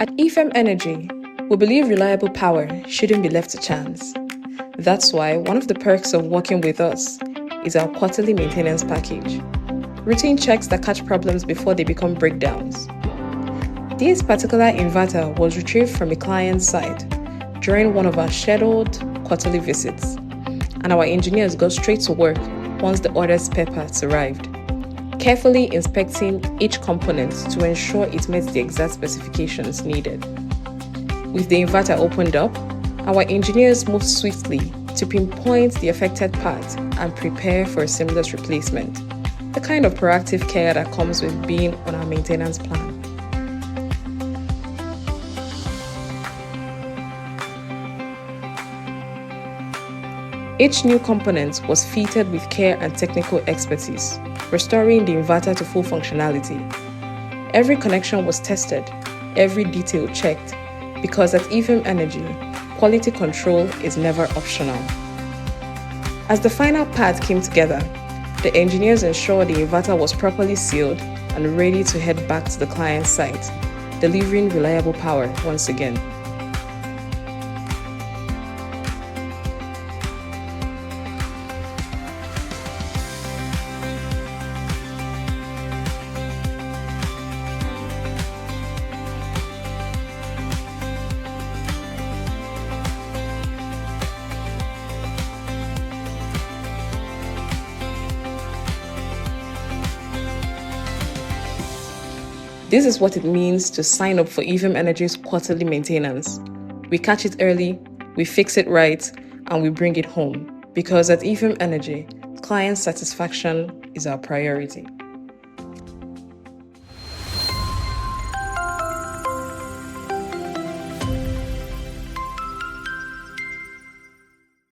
At E-Phaim Energy, we believe reliable power shouldn't be left to chance. That's why one of the perks of working with us is our quarterly maintenance package. Routine checks that catch problems before they become breakdowns. This particular inverter was retrieved from a client's site during one of our scheduled quarterly visits, and our engineers got straight to work once the ordered spare parts arrived, carefully inspecting each component to ensure it met the exact specifications needed. With the inverter opened up, our engineers moved swiftly to pinpoint the affected part and prepare for a seamless replacement, the kind of proactive care that comes with being on our maintenance plan. Each new component was fitted with care and technical expertise, restoring the inverter to full functionality. Every connection was tested, every detail checked, because at E-Phaim Energy, quality control is never optional. As the final part came together, the engineers ensured the inverter was properly sealed and ready to head back to the client's site, delivering reliable power once again. This is what it means to sign up for E-Phaim Energy's quarterly maintenance. We catch it early, we fix it right, and we bring it home. Because at E-Phaim Energy, client satisfaction is our priority.